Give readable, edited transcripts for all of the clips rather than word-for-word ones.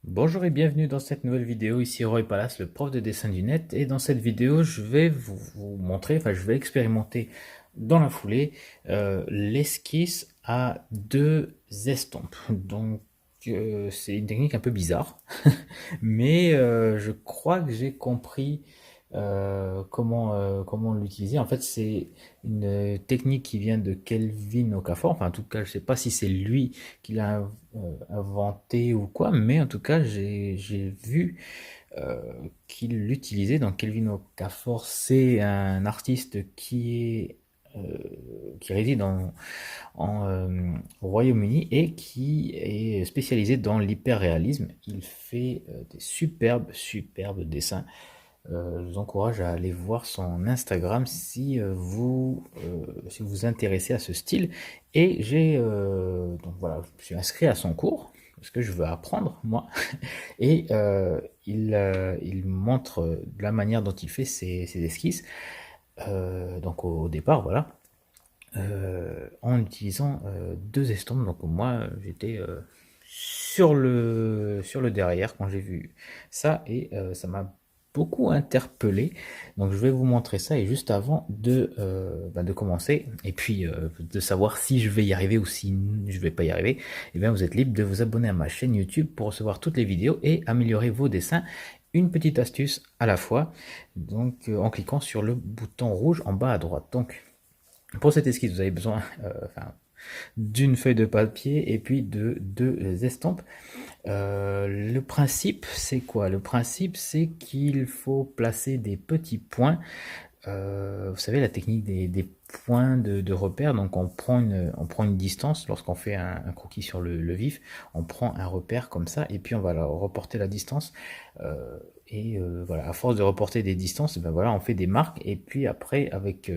Bonjour et bienvenue dans cette nouvelle vidéo, ici Roy Palace, le prof de dessin du net, et dans cette vidéo je vais vous montrer, je vais expérimenter dans la foulée l'esquisse à deux estampes. Donc c'est une technique un peu bizarre, mais je crois que j'ai compris comment l'utiliser. En fait, c'est une technique qui vient de Kelvin Okafor. Enfin, en tout cas, je sais pas si c'est lui qui l'a inventé ou quoi, mais en tout cas, j'ai vu euh, qu'il l'utilisait. Donc, Kelvin Okafor, c'est un artiste euh, qui réside au Royaume-Uni et qui est spécialisé dans l'hyperréalisme. Il fait des superbes dessins. Je vous encourage à aller voir son Instagram si vous vous intéressez à ce style. Et donc voilà, je me suis inscrit à son cours parce que je veux apprendre moi. Et il montre la manière dont il fait ses esquisses. Donc au départ, voilà, en utilisant deux estompes. Donc moi, j'étais sur le derrière quand j'ai vu ça et ça m'a beaucoup interpellé. Donc je vais vous montrer ça et juste avant de commencer et puis de savoir si je vais y arriver ou si je vais pas y arriver, et bien vous êtes libre de vous abonner à ma chaîne YouTube pour recevoir toutes les vidéos et améliorer vos dessins. Une petite astuce à la fois, donc en cliquant sur le bouton rouge en bas à droite. Donc pour cette esquisse, vous avez besoin d'une feuille de papier et puis de deux estampes. Le principe, c'est quoi? Le principe, c'est qu'il faut placer des petits points. Vous savez, la technique des points de repère. Donc, on prend une distance lorsqu'on fait un croquis sur le vif. On prend un repère comme ça et puis on va reporter la distance. Voilà, à force de reporter des distances, ben voilà, on fait des marques et puis après, avec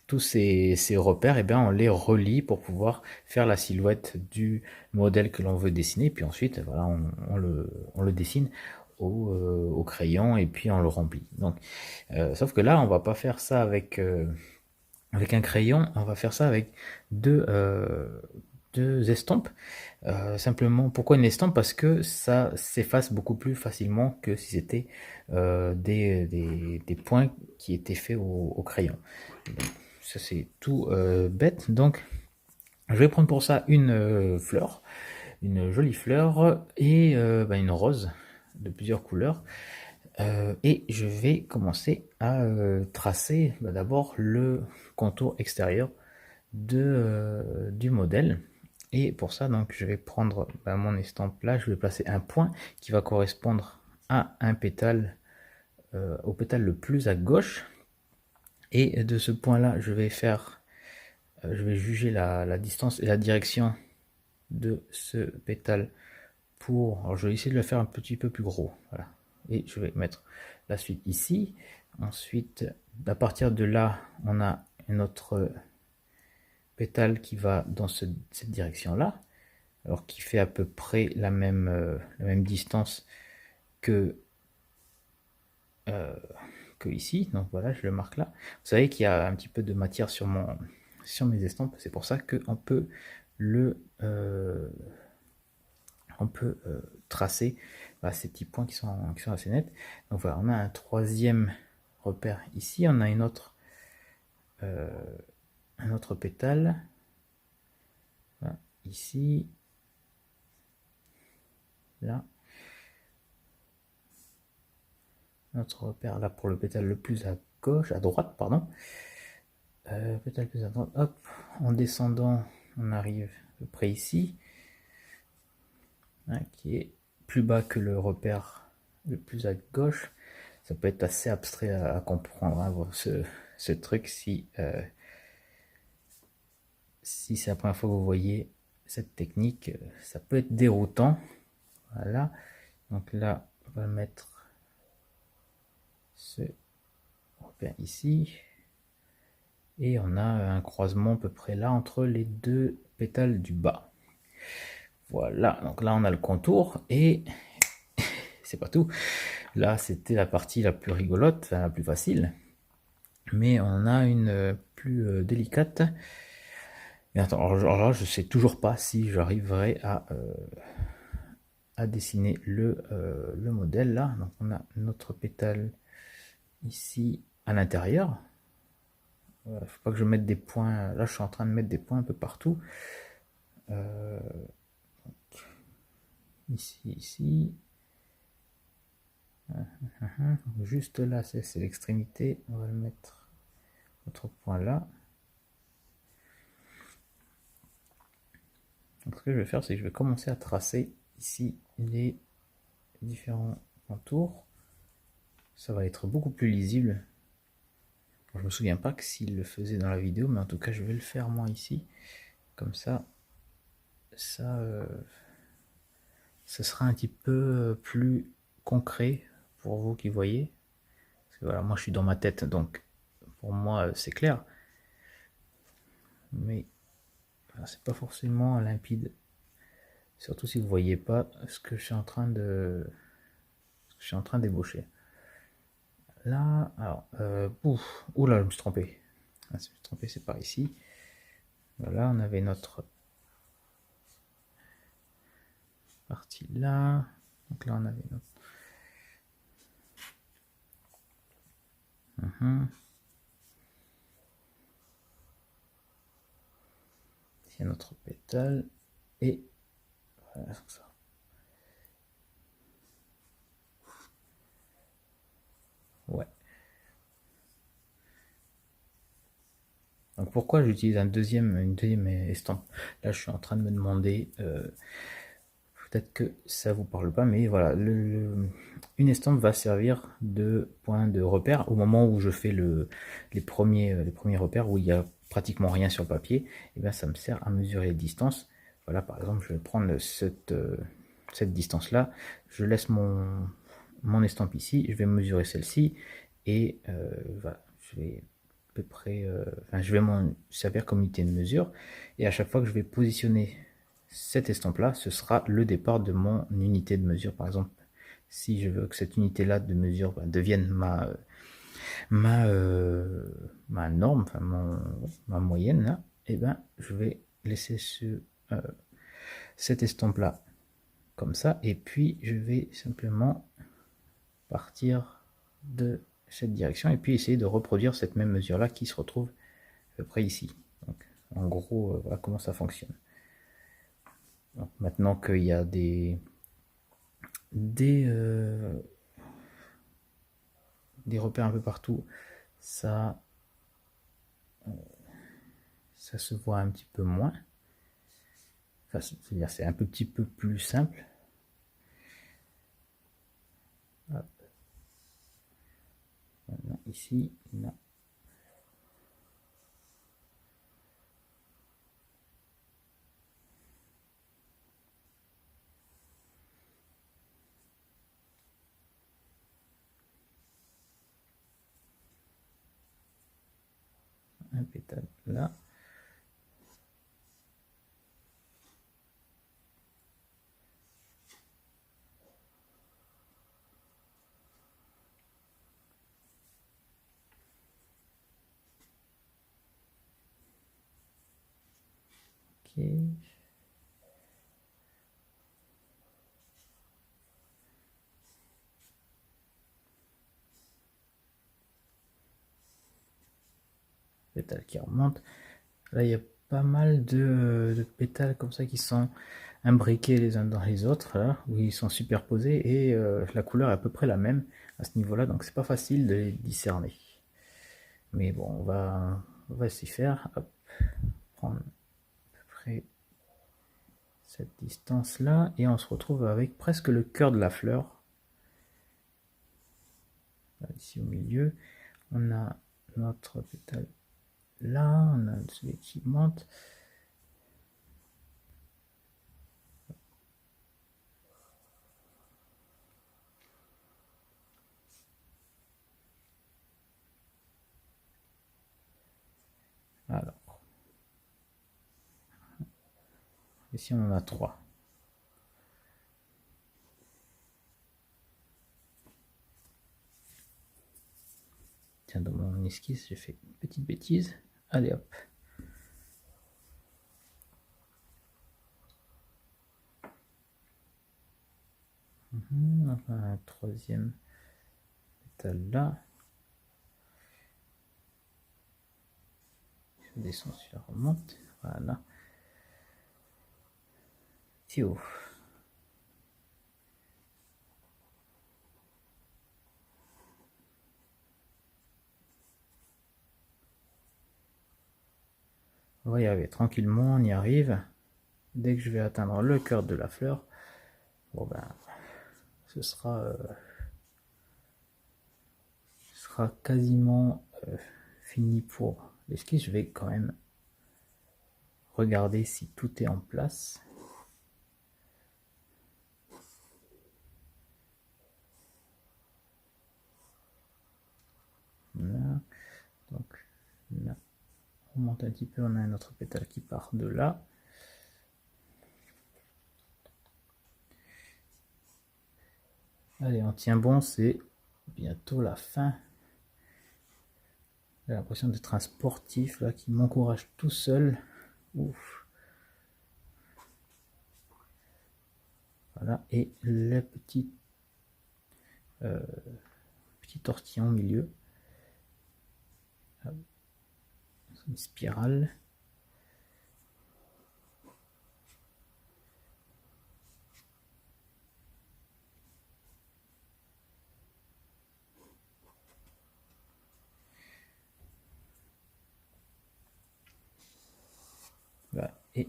tous ces repères, et bien, on les relie pour pouvoir faire la silhouette du modèle que l'on veut dessiner. Puis ensuite, voilà, on le dessine au crayon et puis on le remplit. Donc, sauf que là, on va pas faire ça avec un crayon, on va faire ça avec deux estampes. Simplement, pourquoi une estampe? Parce que ça s'efface beaucoup plus facilement que si c'était des points qui étaient faits au crayon. Donc, ça c'est tout bête. Donc je vais prendre pour ça une fleur, une jolie fleur et une rose de plusieurs couleurs. Et je vais commencer à tracer d'abord le contour extérieur du modèle. Et pour ça, donc, je vais prendre mon estampe là, je vais placer un point qui va correspondre à un pétale, au pétale le plus à gauche. Et de ce point-là, je vais juger la distance et la direction de ce pétale alors je vais essayer de le faire un petit peu plus gros. Voilà. Et je vais mettre la suite ici. Ensuite, à partir de là, on a un autre pétale qui va dans cette direction-là. Alors qui fait à peu près la même distance que, euh, que ici. Donc voilà, je le marque là. Vous savez qu'il y a un petit peu de matière sur mes estampes. C'est pour ça qu'on peut tracer ces petits points qui sont assez nets. Donc voilà, on a un troisième repère ici, on a un autre pétale, voilà, ici, là, notre repère là pour le pétale le plus à gauche, à droite, pardon, pétale plus à droite, hop, en descendant, on arrive à peu près ici, hein, qui est plus bas que le repère le plus à gauche. Ça peut être assez abstrait à comprendre, hein, ce truc si c'est la première fois que vous voyez cette technique, ça peut être déroutant. Voilà, donc là on va mettre ce repère ici et on a un croisement à peu près là entre les deux pétales du bas. Voilà, donc là on a le contour et c'est pas tout. Là c'était la partie la plus rigolote, la plus facile, mais on a une plus délicate. Et attends, alors là je sais toujours pas si j'arriverai à dessiner le modèle là. Donc on a notre pétale ici à l'intérieur. Il ne faut pas que je mette des points. Là, je suis en train de mettre des points un peu partout. Ici, ici. Juste là, c'est l'extrémité. On va le mettre notre point là. Donc, ce que je vais faire, c'est que je vais commencer à tracer ici les différents contours. Ça va être beaucoup plus lisible. Bon, je me souviens pas que s'il le faisait dans la vidéo, mais en tout cas, je vais le faire moi ici. Comme ça, ce sera un petit peu plus concret pour vous qui voyez. Parce que voilà, moi je suis dans ma tête, donc pour moi c'est clair. Mais c'est pas forcément limpide. Surtout si vous voyez pas ce que je suis en train de, d'ébaucher. Là, alors, oula, je me suis trompé. Je me suis trompé, c'est par ici. Voilà, on avait notre partie là. Donc là, on avait notre. Ici, il y a notre pétale. Et voilà, ça. Ouais. Donc pourquoi j'utilise une deuxième estampe? Là, je suis en train de me demander, peut-être que ça vous parle pas, mais voilà, une estampe va servir de point de repère au moment où je fais les premiers repères où il y a pratiquement rien sur le papier. Et bien, ça me sert à mesurer les distances. Voilà, par exemple, je vais prendre cette distance-là, je laisse mon estampe ici, je vais mesurer celle-ci et voilà, je vais à peu près, je vais m'en servir comme unité de mesure et à chaque fois que je vais positionner cette estampe là, ce sera le départ de mon unité de mesure. Par exemple, si je veux que cette unité là de mesure devienne ma norme, enfin ma moyenne là, et ben je vais laisser cette estampe là comme ça et puis je vais simplement partir de cette direction et puis essayer de reproduire cette même mesure là qui se retrouve à peu près ici. Donc, en gros, voilà comment ça fonctionne. Donc, maintenant qu'il y a des repères un peu partout, ça se voit un petit peu moins. Enfin, c'est-à-dire c'est un petit peu plus simple. Hop. Maintenant, ici, non. Un pétale là. Ok. Pétales qui remontent. Là, il y a pas mal de pétales comme ça qui sont imbriqués les uns dans les autres, là, où ils sont superposés et la couleur est à peu près la même à ce niveau-là, donc c'est pas facile de les discerner. Mais bon, on va s'y faire. Hop, prendre à peu près cette distance-là et on se retrouve avec presque le cœur de la fleur. Là, ici au milieu, on a notre pétale là, on a celui qui monte. Alors, ici on en a 3. Tiens, dans mon esquisse, j'ai fait une petite bêtise. Allez hop. Enfin, un troisième pétale là. Je descends, je la remonte. Voilà. C'est haut. On va y arriver tranquillement, on y arrive. Dès que je vais atteindre le cœur de la fleur, bon ben, ce sera quasiment fini pour l'esquisse. Je vais quand même regarder si tout est en place. Là. Donc là, on monte un petit peu, on a un autre pétale qui part de là. Allez, on tient bon, c'est bientôt la fin. J'ai l'impression d'être un sportif là qui m'encourage tout seul. Ouf. Voilà, et le petit tortillon au milieu. Une spirale. Voilà, et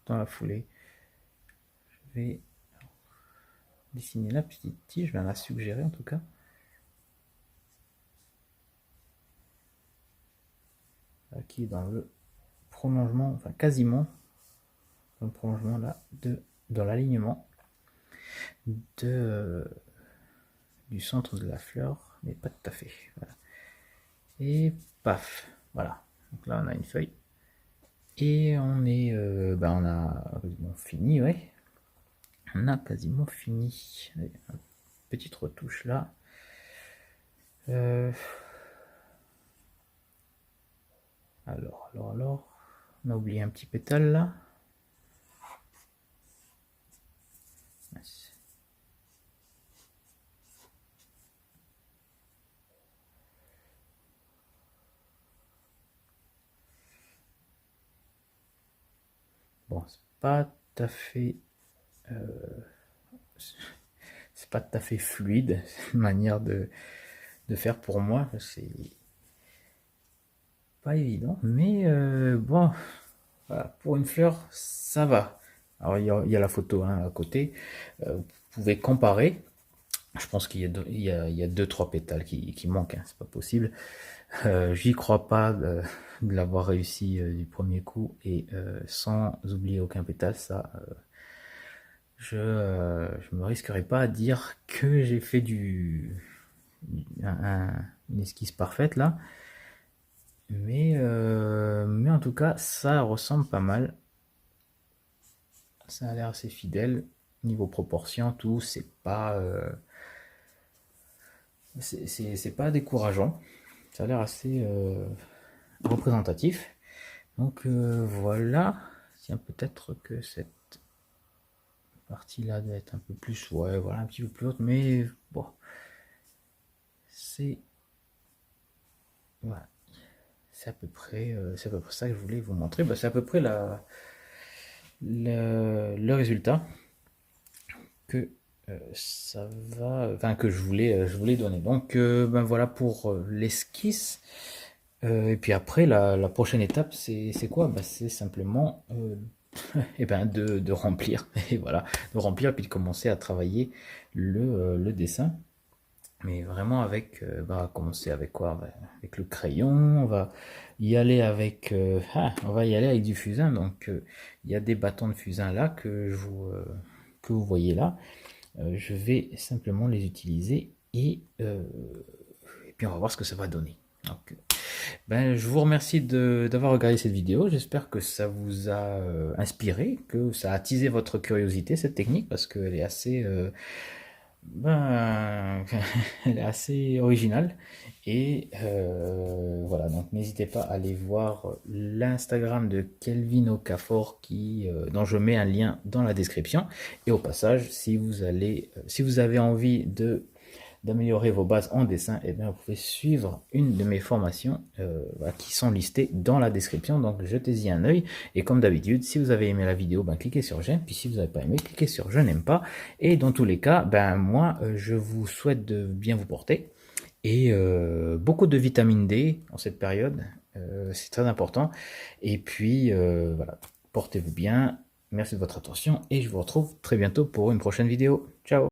dans la foulée, je vais dessiner la petite tige, je vais la suggérer en tout cas. Qui est dans le prolongement, enfin quasiment dans le prolongement là, dans l'alignement du centre de la fleur, mais pas tout à fait. Voilà. Et paf, voilà. Donc là on a une feuille. Et on est, on a quasiment fini, ouais. On a quasiment fini. Allez, une petite retouche là. Alors, on a oublié un petit pétale là. Bon, c'est pas tout à fait c'est pas tout à fait fluide, c'est une manière de faire pour moi, c'est pas évident, mais bon, voilà, pour une fleur, ça va. Alors il y a la photo hein, à côté, vous pouvez comparer. Je pense qu'il y a 2-3 pétales qui manquent, hein, c'est pas possible. J'y crois pas de l'avoir réussi du premier coup et sans oublier aucun pétale, ça je me risquerai pas à dire que j'ai fait une esquisse parfaite là, mais en tout cas ça ressemble pas mal, ça a l'air assez fidèle niveau proportion, tout, c'est pas c'est pas décourageant, ça a l'air assez représentatif. Donc voilà, tiens, peut-être que cette partie là doit être un peu plus, ouais, voilà, un petit peu plus haute, mais bon, c'est voilà, c'est à peu près ça que je voulais vous montrer. Bah, c'est à peu près le résultat que ça va, enfin que je voulais donner. Donc ben voilà pour l'esquisse. Et puis après la prochaine étape c'est quoi? Bah, c'est simplement et ben de remplir et voilà, de remplir et puis de commencer à travailler le dessin. Mais vraiment avec, on va commencer avec quoi? Avec le crayon, on va y aller avec, on va y aller avec du fusain. Donc il y a des bâtons de fusain là que vous voyez là. Je vais simplement les utiliser et puis on va voir ce que ça va donner. Donc, ben, je vous remercie d'avoir regardé cette vidéo. J'espère que ça vous a inspiré, que ça a attisé votre curiosité cette technique parce qu'elle est assez Ben, elle est assez originale. Et voilà, donc n'hésitez pas à aller voir l'Instagram de Kelvin Okafor dont je mets un lien dans la description. Et au passage, si vous avez envie d'améliorer vos bases en dessin, et bien, vous pouvez suivre une de mes formations voilà, qui sont listées dans la description. Donc, jetez-y un œil. Et comme d'habitude, si vous avez aimé la vidéo, ben, cliquez sur j'aime. Puis si vous n'avez pas aimé, cliquez sur je n'aime pas. Et dans tous les cas, ben, moi, je vous souhaite de bien vous porter. Et beaucoup de vitamine D en cette période. C'est très important. Et puis, voilà, portez-vous bien. Merci de votre attention. Et je vous retrouve très bientôt pour une prochaine vidéo. Ciao!